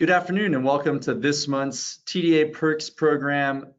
Good afternoon and welcome to this month's TDA Perks Program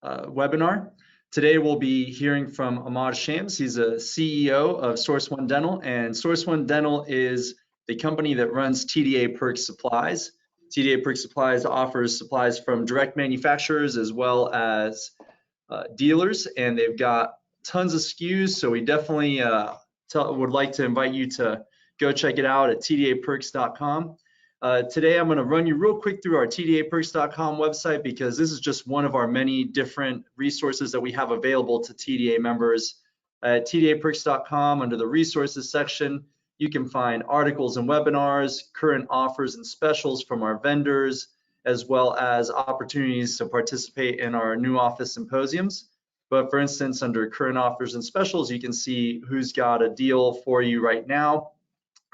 webinar. Today we'll be hearing from Ahmad Shams. He's a CEO of Source One Dental, and Source One Dental is the company that runs TDA Perks Supplies. TDA Perks Supplies offers supplies from direct manufacturers as well as dealers, and they've got tons of SKUs, so we definitely would like to invite you to go check it out at tdaperks.com. Today, I'm going to run you real quick through our tdaperks.com website because this is just one of our many different resources that we have available to TDA members. At tdaperks.com, under the resources section, you can find articles and webinars, current offers and specials from our vendors, as well as opportunities to participate in our new office symposiums. But for instance, under current offers and specials, you can see who's got a deal for you right now.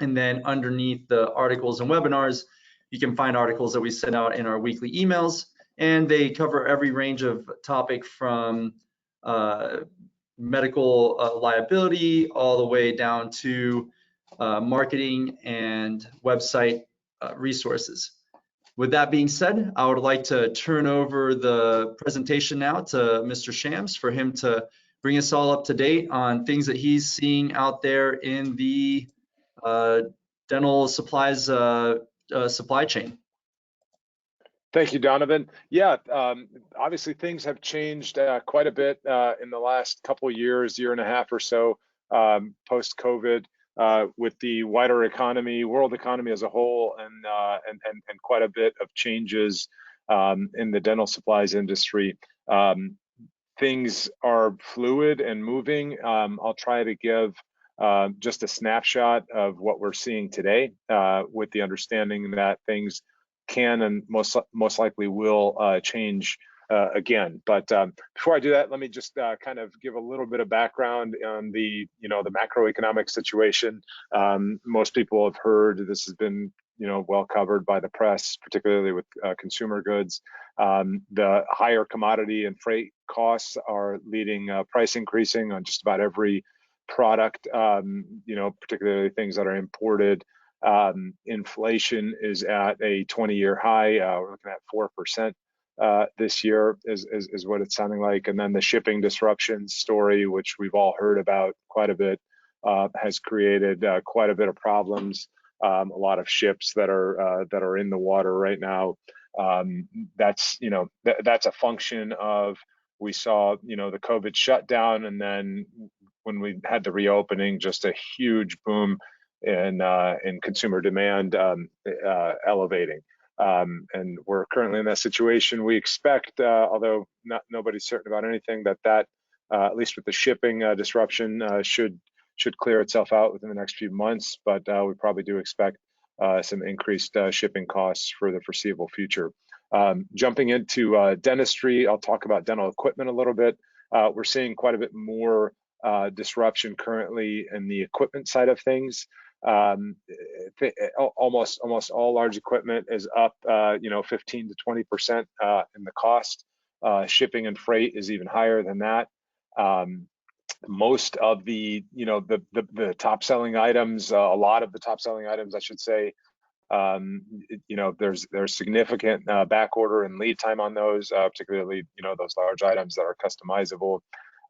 And then underneath the articles and webinars, you can find articles that we send out in our weekly emails, and they cover every range of topic from medical liability all the way down to marketing and website resources. With that being said, I would like to turn over the presentation now to Mr. Shams for him to bring us all up to date on things that he's seeing out there in the dental supplies supply chain. Thank you, Donovan. Yeah, obviously things have changed quite a bit in the last couple of years, year and a half or so, post-COVID, with the wider economy, world economy as a whole, and quite a bit of changes in the dental supplies industry. Things are fluid and moving. I'll try to give just a snapshot of what we're seeing today, with the understanding that things can and most likely will change again. But before I do that, let me just kind of give a little bit of background on the macroeconomic situation. Most people have heard this has been well covered by the press, particularly with consumer goods. The higher commodity and freight costs are leading price increasing on just about every product, particularly things that are imported. Inflation is at a 20-year high. We're looking at 4% this year is what it's sounding like. And then the shipping disruption story, which we've all heard about quite a bit, has created quite a bit of problems. A lot of ships that are in the water right now. That's a function of, we saw the COVID shutdown, and then when we had the reopening, just a huge boom in consumer demand elevating. And we're currently in that situation. We expect, although nobody's certain about anything, that at least with the shipping disruption should clear itself out within the next few months. But we probably do expect some increased shipping costs for the foreseeable future. Jumping into dentistry, I'll talk about dental equipment a little bit. We're seeing quite a bit more disruption currently in the equipment side of things. Almost all large equipment is up 15 to 20% in the cost. Shipping and freight is even higher than that. Most of the top selling items, a lot of the top selling items, I should say, there's significant back order and lead time on those, particularly those large items that are customizable.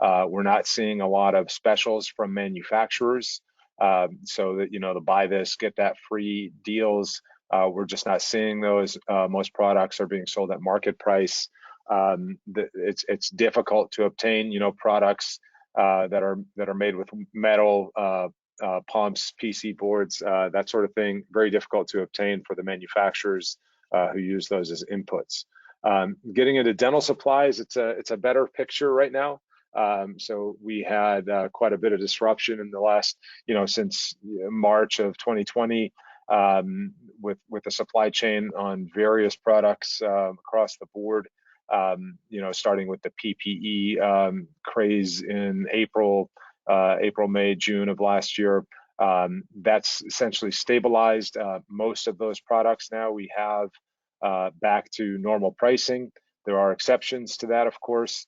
We're not seeing a lot of specials from manufacturers, so that the buy this get that free deals. We're just not seeing those. Most products are being sold at market price. It's difficult to obtain products that are made with metal, pumps, PC boards, that sort of thing. Very difficult to obtain for the manufacturers who use those as inputs. Getting into dental supplies, it's a better picture right now. So we had quite a bit of disruption in the last, since March of 2020, with the supply chain on various products across the board. Starting with the PPE craze in April, May, June of last year. That's essentially stabilized. Most of those products now we have back to normal pricing. There are exceptions to that, of course.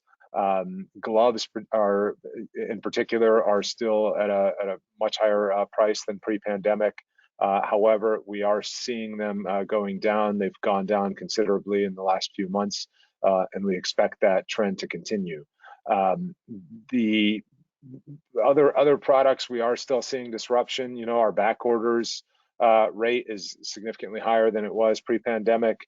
Gloves are, in particular, are still at a much higher price than pre-pandemic. However, we are seeing them going down. They've gone down considerably in the last few months, and we expect that trend to continue. The other products, we are still seeing disruption. You know, our back orders rate is significantly higher than it was pre-pandemic.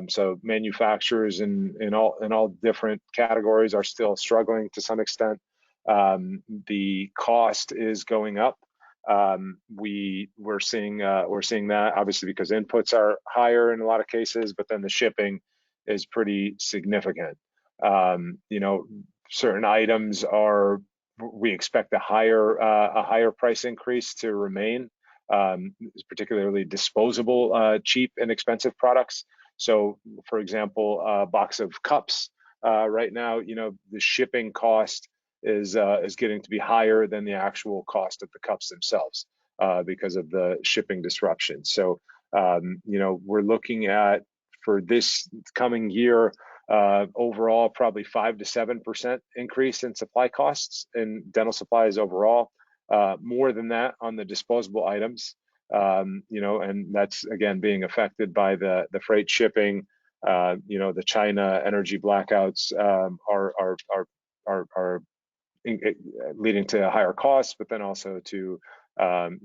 So manufacturers in all different categories are still struggling to some extent. The cost is going up. We're seeing that obviously because inputs are higher in a lot of cases, but then the shipping is pretty significant. You know, certain items we expect a higher price increase to remain, particularly disposable, cheap and expensive products. So, for example, a box of cups right now, you know, the shipping cost is getting to be higher than the actual cost of the cups themselves because of the shipping disruption. So, you know, we're looking at for this coming year overall probably 5 to 7% increase in supply costs in dental supplies overall. More than that on the disposable items. You know, and that's again being affected by the freight shipping. You know, the China energy blackouts are leading to higher costs, but then also to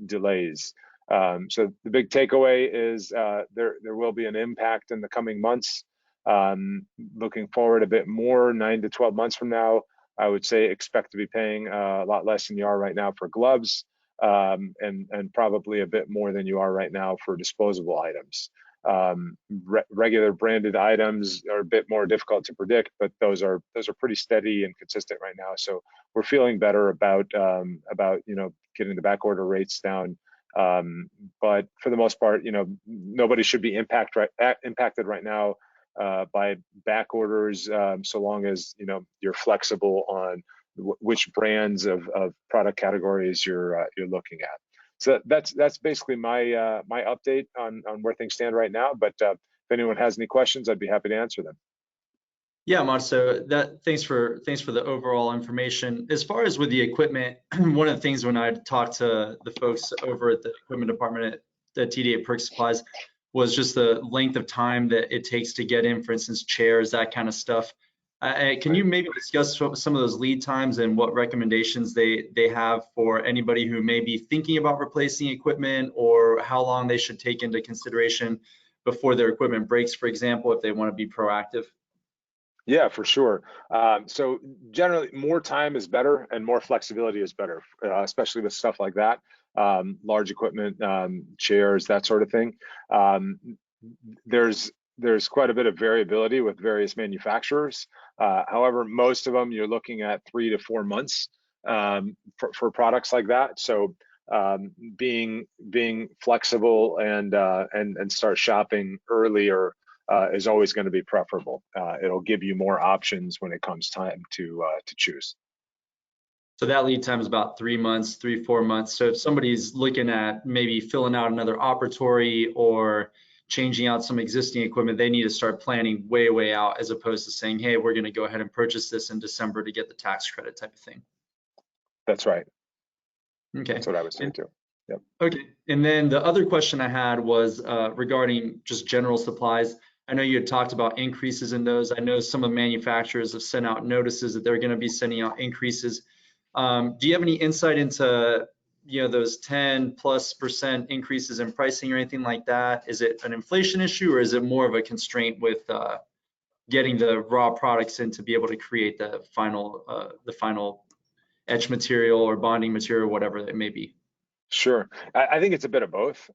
delays. So the big takeaway is there will be an impact in the coming months. Looking forward a bit more, 9 to 12 months from now, I would say expect to be paying a lot less than you are right now for gloves, and probably a bit more than you are right now for disposable items. Regular branded items are a bit more difficult to predict, but those are pretty steady and consistent right now. So we're feeling better about you know, getting the back order rates down. But for the most part, you know, nobody should be impacted right now by back orders, so long as you know you're flexible on which brands of product categories you're looking at. So that's basically my my update on where things stand right now. But if anyone has any questions, I'd be happy to answer them. Yeah, Ahmad, so thanks for the overall information. As far as with the equipment, one of the things when I talked to the folks over at the equipment department at the TDA Perk Supplies was just the length of time that it takes to get in, for instance, chairs, that kind of stuff. Can you maybe discuss some of those lead times and what recommendations they have for anybody who may be thinking about replacing equipment, or how long they should take into consideration before their equipment breaks, for example, if they want to be proactive? Yeah, for sure. So generally, more time is better and more flexibility is better, especially with stuff like that, large equipment, chairs, that sort of thing. There's quite a bit of variability with various manufacturers. However, most of them you're looking at 3 to 4 months for products like that. So being flexible and start shopping earlier is always going to be preferable. It'll give you more options when it comes time to choose. So that lead time is about 3 months, 4 months. So if somebody's looking at maybe filling out another operatory or changing out some existing equipment, they need to start planning way out, as opposed to saying, hey, we're going to go ahead and purchase this in December to get the tax credit type of thing. That's right. Okay. That's what I would say too. Yep. Okay. And then the other question I had was regarding just general supplies. I know you had talked about increases in those. I know some of the manufacturers have sent out notices that they're going to be sending out increases. Do you have any insight into, you know, those 10+% increases in pricing or anything like that? Is it an inflation issue, or is it more of a constraint with getting the raw products in to be able to create the final etch material or bonding material, whatever it may be? Sure. I think it's a bit of both.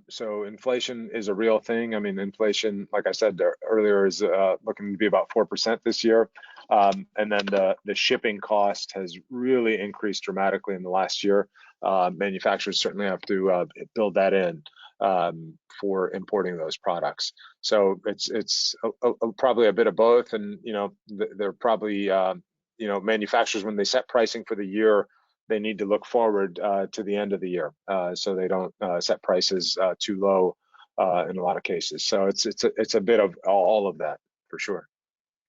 So inflation is a real thing. I mean, inflation, like I said earlier, is looking to be about 4% this year. And then the shipping cost has really increased dramatically in the last year. Manufacturers certainly have to build that in for importing those products. So it's probably a bit of both. And, you know, they're probably, you know, manufacturers, when they set pricing for the year, they need to look forward to the end of the year, so they don't set prices too low in a lot of cases. So it's a bit of all of that for sure.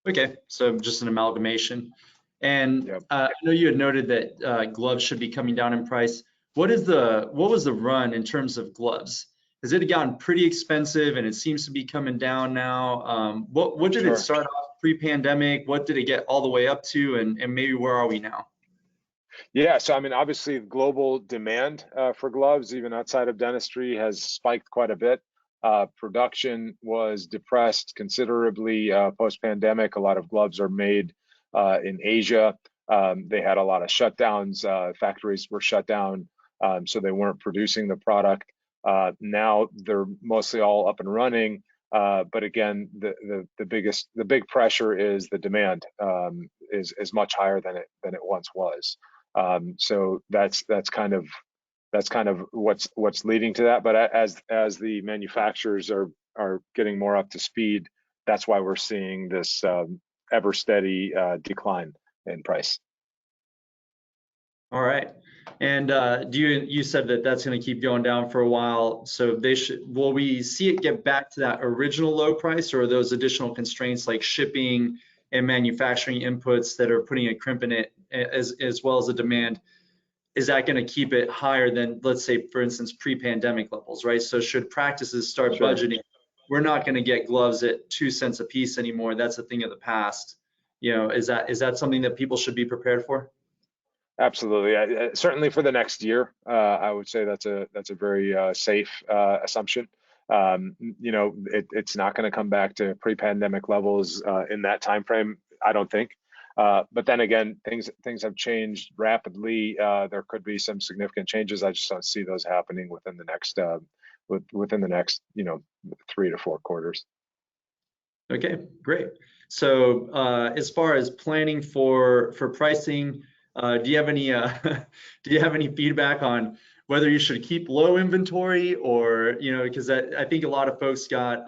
Okay, so just an amalgamation. And Yep. I know you had noted that gloves should be coming down in price. what was the run in terms of gloves? Has it gotten pretty expensive and it seems to be coming down now? What did it Sure. start off pre-pandemic? What did it get all the way up to, and maybe where are we now? Yeah, so I mean, obviously, global demand for gloves, even outside of dentistry, has spiked quite a bit. Production was depressed considerably post-pandemic. A lot of gloves are made in Asia. They had a lot of shutdowns. Factories were shut down, so they weren't producing the product. Now they're mostly all up and running. But again, the big pressure is the demand is much higher than it once was. So that's kind of what's leading to that. But as the manufacturers are getting more up to speed, that's why we're seeing this ever steady decline in price. All right. And you said that that's going to keep going down for a while. So will we see it get back to that original low price, or are those additional constraints like shipping and manufacturing inputs that are putting a crimp in it, as well as the demand? Is that going to keep it higher than, let's say, for instance, pre-pandemic levels, right? So should practices start Sure. budgeting, we're not going to get gloves at 2 cents a piece anymore. That's a thing of the past. Is that something that people should be prepared for? Absolutely. Certainly for the next year, I would say that's a very safe assumption. It's not going to come back to pre-pandemic levels in that time frame, I don't think. But then again, things have changed rapidly. There could be some significant changes. I just don't see those happening within the next 3 to 4 quarters. Okay, great. So as far as planning for pricing, do you have any do you have any feedback on whether you should keep low inventory, or because I think a lot of folks got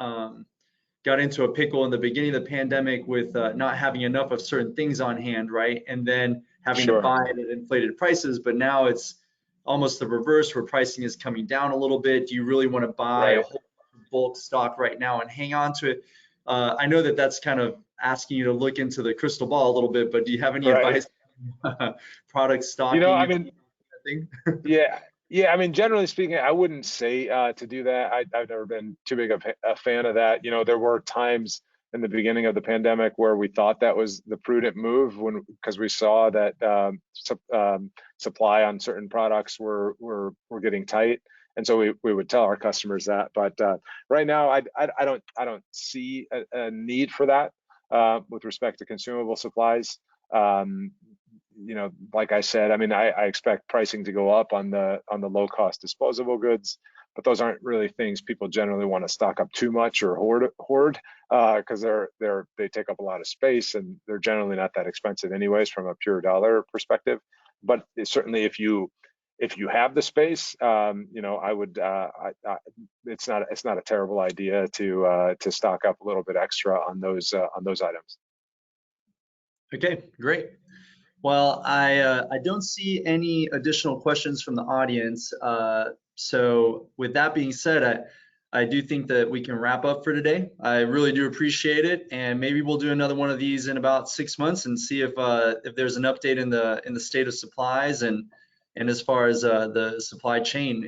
into a pickle in the beginning of the pandemic with not having enough of certain things on hand, right? And then having to Sure. buy it at inflated prices. But now it's almost the reverse, where pricing is coming down a little bit. Do you really want to buy a Right. whole bulk stock right now and hang on to it? I know that that's kind of asking you to look into the crystal ball a little bit, but do you have any Right. advice on product I stocking? mean, Thing? yeah. I mean, generally speaking, I wouldn't say to do that. I've never been too big of a fan of that. There were times in the beginning of the pandemic where we thought that was the prudent move, because we saw that supply on certain products were getting tight, and so we would tell our customers that. But right now, I don't see a need for that with respect to consumable supplies. Like I said, I mean, I expect pricing to go up on the low cost disposable goods, but those aren't really things people generally want to stock up too much or hoard because they take up a lot of space, and they're generally not that expensive anyways from a pure dollar perspective. But certainly if you have the space, I would it's not a terrible idea to stock up a little bit extra on those items. Okay, great. Well, I don't see any additional questions from the audience. So with that being said, I do think that we can wrap up for today. I really do appreciate it, and maybe we'll do another one of these in about 6 months and see if there's an update in the state of supplies and as far as the supply chain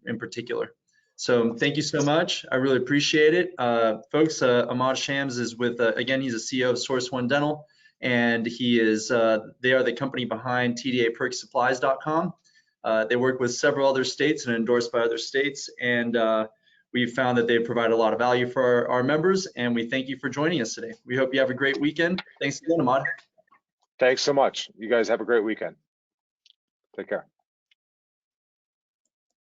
in particular. So thank you so much. I really appreciate it, folks. Ahmad Shams is with again, he's a CEO of Source One Dental, and they are the company behind tdaperksupplies.com. They work with several other states and endorsed by other states, and we've found that they provide a lot of value for our members, and we thank you for joining us today. We hope you have a great weekend. Thanks again, Ahmad. Thanks so much. You guys have a great weekend. Take care.